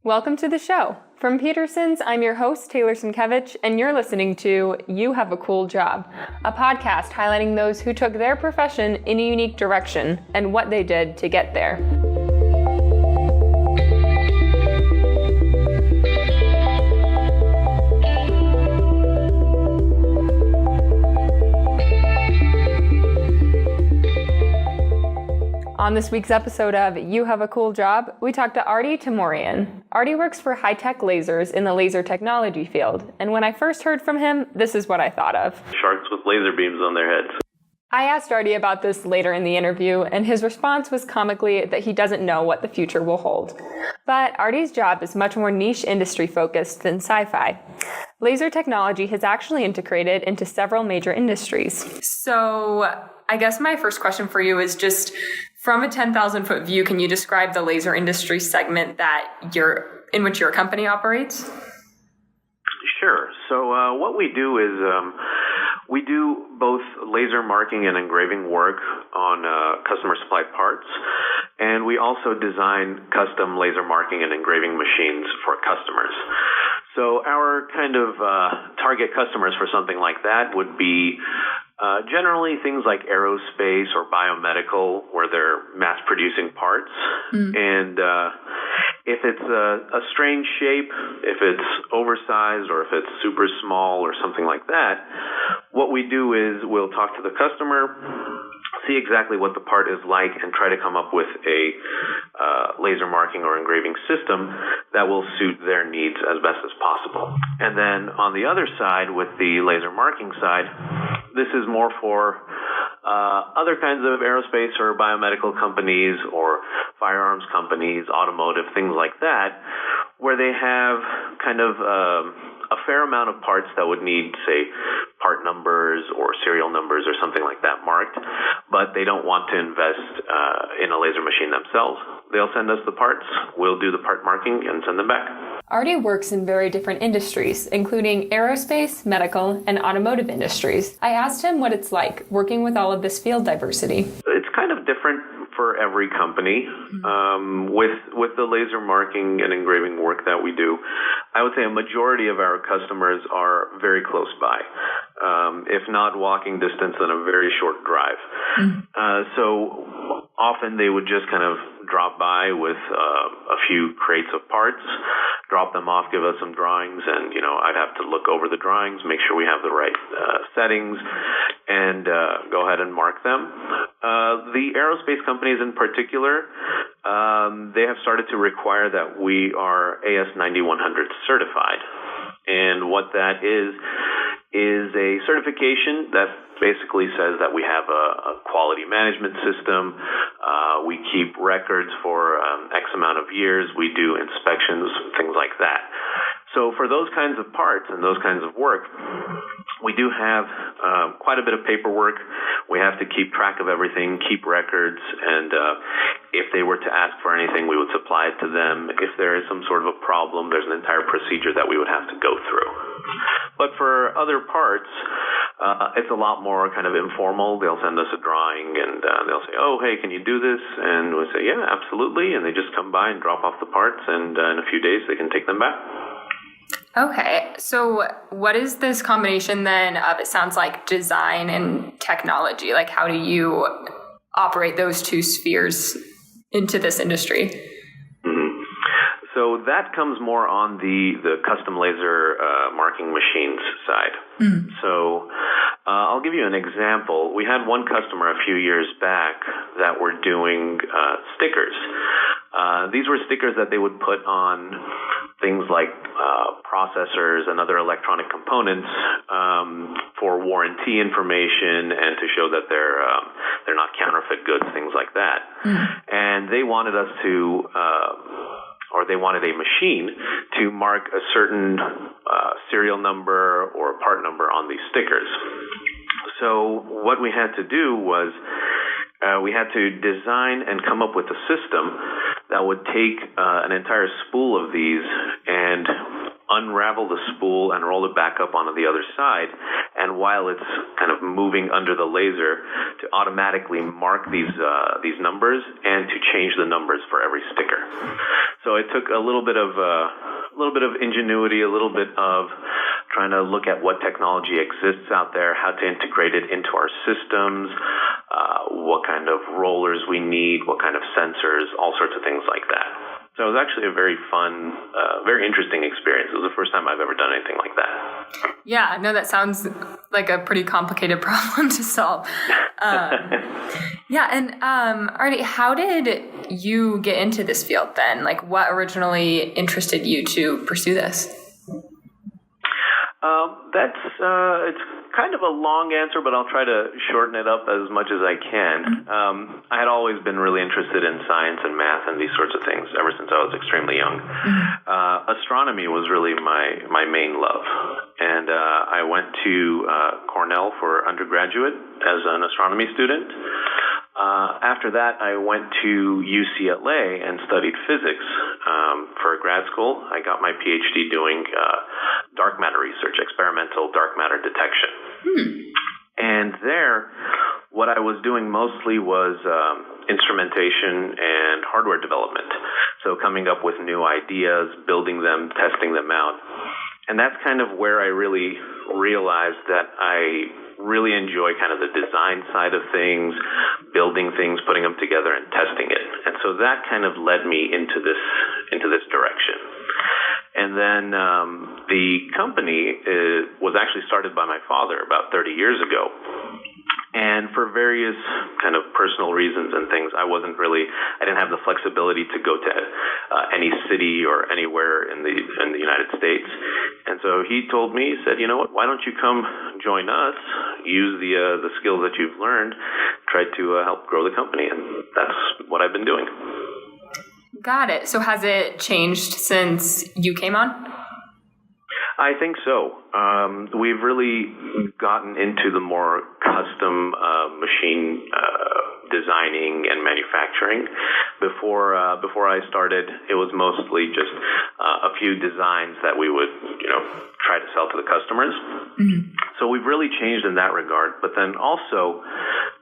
Welcome to the show. From Peterson's, I'm your host, Taylor Sienkiewicz, and you're listening to You Have a Cool Job, a podcast highlighting those who took their profession in a unique direction and what they did to get there. On this week's episode of You Have a Cool Job, we talked to Artin Teymourian. Artin works for high-tech lasers in the laser technology field, and when I first heard from him, this is what I thought of. Sharks with laser beams on their heads. I asked Artin about this later in the interview, and his response was comically that he doesn't know what the future will hold. But Artin's job is much more niche industry-focused than sci-fi. Laser technology has actually integrated into several major industries. So I guess my first question for you is just, from a 10,000-foot view, can you describe the laser industry segment in which your company operates? Sure. So what we do is we do both laser marking and engraving work on customer-supplied parts, and we also design custom laser marking and engraving machines for customers. So our kind of target customers for something like that would be generally things like aerospace or biomedical, where they're mass-producing parts. And if it's a strange shape, if it's oversized, or if it's super small or something like that, what we do is we'll talk to the customer, see exactly what the part is like, and try to come up with a laser marking or engraving system that will suit their needs as best as possible. And then on the other side, with the laser marking side, this is more for other kinds of aerospace or biomedical companies or firearms companies, automotive, things like that, where they have kind of a fair amount of parts that would need, say, part numbers or serial numbers or something like that marked, but they don't want to invest in a laser machine themselves. They'll send us the parts, we'll do the part marking, and send them back. Artin works in very different industries, including aerospace, medical, and automotive industries. I asked him what it's like working with all of this field diversity. It's kind of different for every company. With the laser marking and engraving work that we do, I would say a majority of our customers are very close by, if not walking distance, then a very short drive. So often they would just kind of drop by with a few crates of parts, drop them off, give us some drawings, and I'd have to look over the drawings, make sure we have the right settings, and go ahead and mark them. The aerospace companies in particular, they have started to require that we are AS9100 certified. And what that is a certification that basically says that we have a quality management system. We keep records for X amount of years. We do inspections, things like that. So for those kinds of parts and those kinds of work, we do have quite a bit of paperwork. We have to keep track of everything, keep records, and if they were to ask for anything, we would supply it to them. If there is some sort of a problem, there's an entire procedure that we would have to go through. But for other parts, it's a lot more kind of informal. They'll send us a drawing, and they'll say, oh, hey, can you do this? And we'll say, yeah, absolutely. And they just come by and drop off the parts, and in a few days they can take them back. Okay, so what is this combination then of, it sounds like, design and technology? Like, how do you operate those two spheres into this industry? So that comes more on the custom laser marking machines side. So I'll give you an example. We had one customer a few years back that were doing stickers. These were stickers that they would put on things like processors and other electronic components for warranty information and to show that they're not counterfeit goods, things like that. And they wanted us to they wanted a machine to mark a certain serial number or part number on these stickers. So what we had to do was we had to design and come up with a system that would take an entire spool of these and unravel the spool and roll it back up onto the other side and while it's kind of moving under the laser, to automatically mark these numbers and to change the numbers for every sticker. So it took a little bit of ingenuity, a little bit of trying to look at what technology exists out there, how to integrate it into our systems, what kind of rollers we need, what kind of sensors, all sorts of things like that. So it was actually a very fun, very interesting experience. It was the first time I've ever done anything like that. Yeah, no, that sounds like a pretty complicated problem to solve. Yeah, and Artie, how did you get into this field then? Like, what originally interested you to pursue this? It's kind of a long answer, but I'll try to shorten it up as much as I can. I had always been really interested in science and math and these sorts of things ever since I was extremely young. Astronomy was really my main love. And I went to Cornell for undergraduate as an astronomy student. After that, I went to UCLA and studied physics for grad school. I got my PhD doing dark matter research, experimental dark matter detection. And there, what I was doing mostly was instrumentation and hardware development. So coming up with new ideas, building them, testing them out. And that's kind of where I really realized that I really enjoy kind of the design side of things, building things, putting them together and testing it. And so that kind of led me into this direction. And then the company was actually started by my father about 30 years ago. And for various kind of personal reasons and things, I didn't have the flexibility to go to any city or anywhere in the United States. And so he told me, he said, you know what, why don't you come join us, use the skills that you've learned, try to help grow the company. And that's what I've been doing. Got it. So has it changed since you came on? I think so. We've really gotten into the more custom machine designing and manufacturing. Before I started, it was mostly just a few designs that we would, try to sell to the customers. Mm-hmm. So we've really changed in that regard. But then also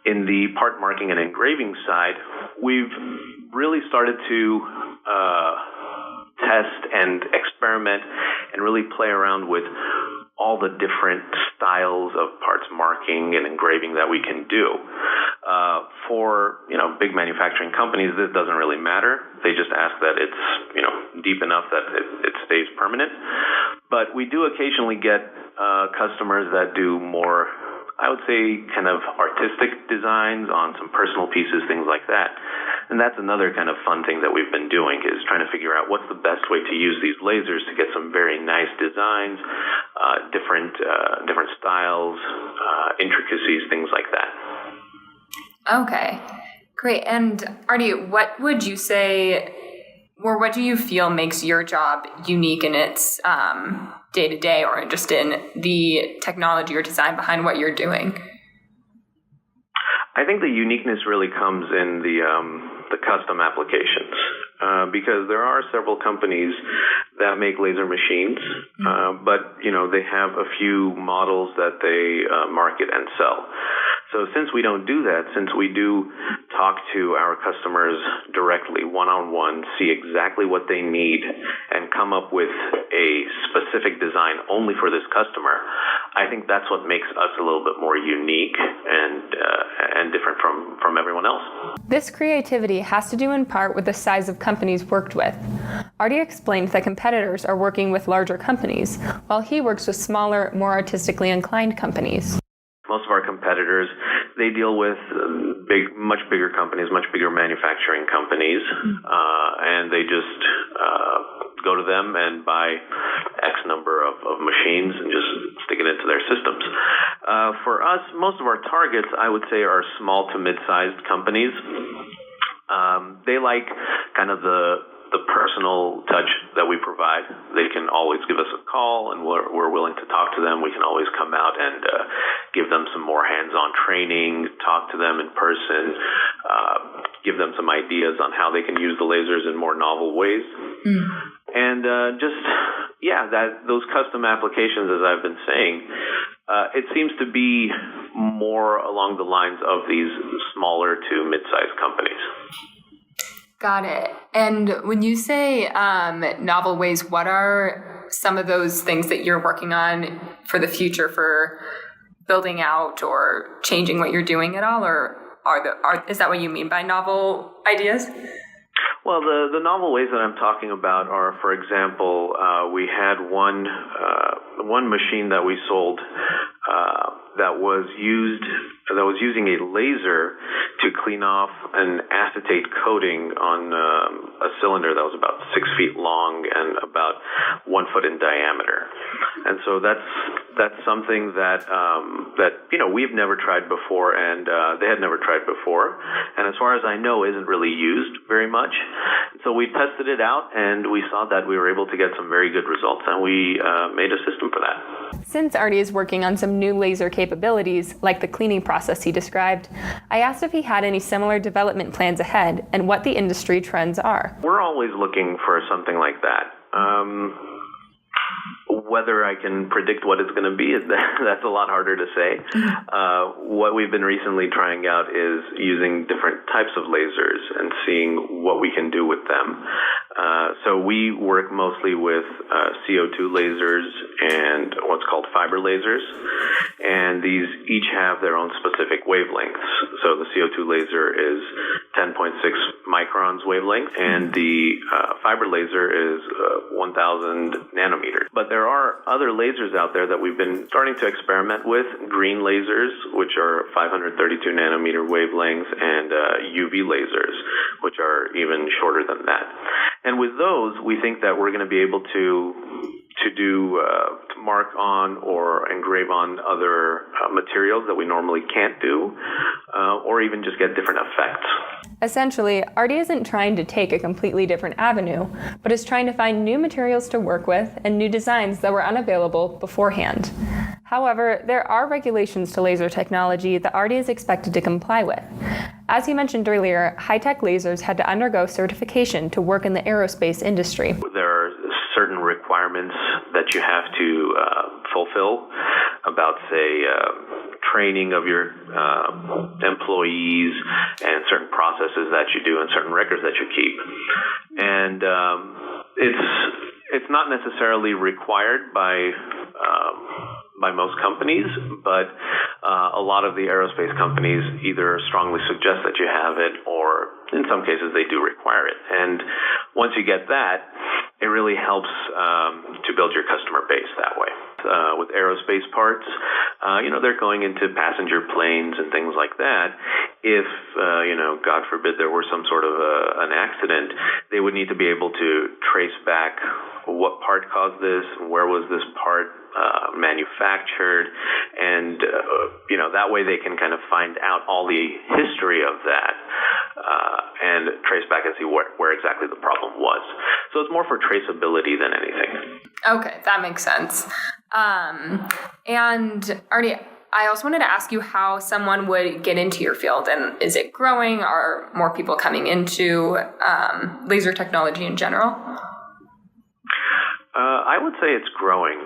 in the part marking and engraving side, we've really started to test and experiment and really play around with all the different styles of parts marking and engraving that we can do. For big manufacturing companies, this doesn't really matter. They just ask that it's deep enough that it stays permanent. But we do occasionally get customers that do more, I would say, kind of artistic designs on some personal pieces, things like that. And that's another kind of fun thing that we've been doing, is trying to figure out what's the best way to use these lasers to get some very nice designs, different styles, intricacies, things like that. Okay, great. And Artie, what would you say, or what do you feel makes your job unique in its day-to-day, or just in the technology or design behind what you're doing? I think the uniqueness really comes in the custom applications, because there are several companies that make laser machines, but they have a few models that they market and sell. So since we don't do that, since we do talk to our customers directly, one-on-one, see exactly what they need, and come up with a specific design only for this customer, I think that's what makes us a little bit more unique and different from everyone else. This creativity has to do in part with the size of companies worked with. Artie explained that competitors are working with larger companies, while he works with smaller, more artistically inclined companies. Most of our competitors, they deal with much bigger companies, much bigger manufacturing companies, and they just go to them and buy X number of machines and just stick it into their systems. For us, most of our targets, I would say, are small to mid-sized companies. They like kind of the personal touch that we provide. They can always give us a call, and we're willing to talk to them. We can always come out and give them some more hands-on training, talk to them in person, give them some ideas on how they can use the lasers in more novel ways. And those custom applications, as I've been saying, it seems to be more along the lines of these smaller to mid-sized companies. Got it. And when you say novel ways, what are some of those things that you're working on for the future for building out or changing what you're doing at all? Or is that what you mean by novel ideas? Well, the novel ways that I'm talking about are, for example, we had one machine that we sold that was using a laser to clean off an acetate coating on a cylinder that was about 6 feet long and about 1 foot in diameter. And so that's something that we've never tried before, and they had never tried before, and as far as I know, isn't really used very much. So we tested it out, and we saw that we were able to get some very good results, and we made a system for that. Since Artie is working on some new laser capabilities, like the cleaning process he described, I asked if he had any similar development plans ahead and what the industry trends are. We're always looking for something like that. Whether I can predict what it's going to be, that's a lot harder to say. What we've been recently trying out is using different types of lasers and seeing what we can do with them. So we work mostly with CO2 lasers and what's called fiber lasers, and these each have their own specific wavelengths. So the CO2 laser is 10.6 microns wavelength, and the fiber laser is 1,000 nanometers. But there are other lasers out there that we've been starting to experiment with, green lasers, which are 532 nanometer wavelengths, and UV lasers, which are even shorter than that. And with those, we think that we're going to be able to mark on or engrave on other materials that we normally can't do, or even just get different effects. Essentially, Artie isn't trying to take a completely different avenue, but is trying to find new materials to work with and new designs that were unavailable beforehand. However, there are regulations to laser technology that Artie is expected to comply with. As he mentioned earlier, high-tech lasers had to undergo certification to work in the aerospace industry. There are certain requirements that you have to fulfill about, say, training of your employees and certain processes that you do and certain records that you keep. And it's not necessarily required by most companies, but a lot of the aerospace companies either strongly suggest that you have it, or in some cases they do require it. And once you get that, it really helps to build your customer base that way. With aerospace parts, they're going into passenger planes and things like that. If, God forbid, there were some sort of an accident, they would need to be able to trace back what part caused this, where was this part manufactured, and that way they can kind of find out all the history of that and trace back and see where exactly the problem was. So it's more for traceability than anything. Okay, that makes sense. And Artie, I also wanted to ask you how someone would get into your field, and is it growing? Are more people coming into laser technology in general? I would say it's growing.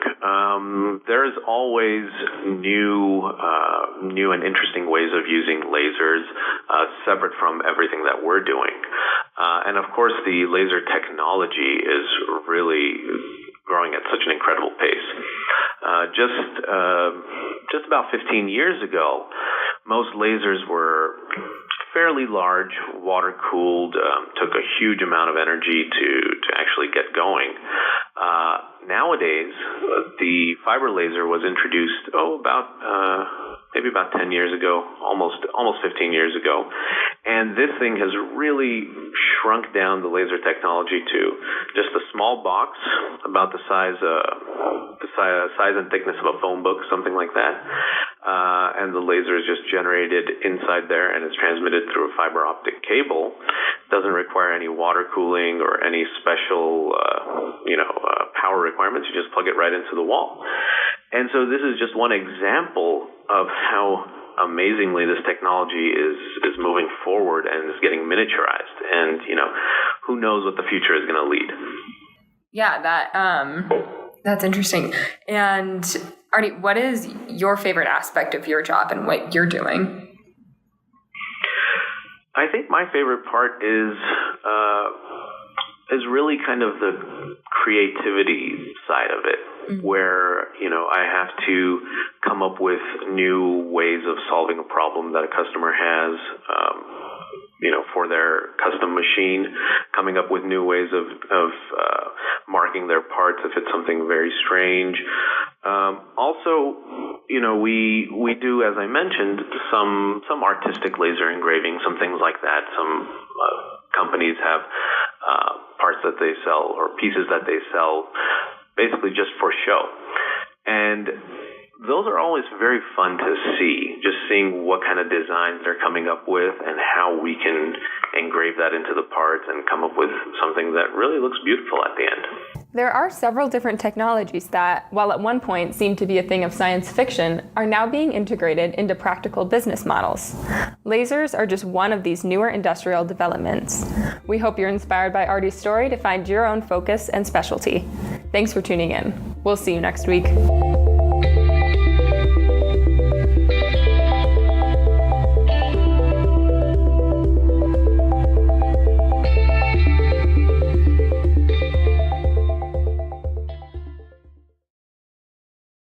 There's always new and interesting ways of using lasers, separate from everything that we're doing. And of course, the laser technology is really growing at such an incredible pace. Just about 15 years ago, most lasers were fairly large, water-cooled, took a huge amount of energy to actually get going. Nowadays, the fiber laser was introduced, maybe about 10 years ago, almost 15 years ago. And this thing has really shrunk down the laser technology to just a small box, about the size and thickness of a phone book, something like that. And the laser is just generated inside there, and it's transmitted through a fiber optic cable. Doesn't require any water cooling or any special, power requirements. You just plug it right into the wall. And so this is just one example of how amazingly this technology is moving forward and is getting miniaturized. And, who knows what the future is going to lead. Yeah, that's interesting. And Artie, what is your favorite aspect of your job and what you're doing? I think my favorite part is really kind of the creativity side of it, where, I have to come up with new ways of solving a problem that a customer has, for their custom machine, coming up with new ways of marking their parts if it's something very strange. Also, we do, as I mentioned, some artistic laser engraving, some things like that. Some companies have parts that they sell or pieces that they sell basically just for show. And those are always very fun to see, just seeing what kind of designs they're coming up with and how we can engrave that into the parts and come up with something that really looks beautiful at the end. There are several different technologies that, while at one point seemed to be a thing of science fiction, are now being integrated into practical business models. Lasers are just one of these newer industrial developments. We hope you're inspired by Artie's story to find your own focus and specialty. Thanks for tuning in. We'll see you next week.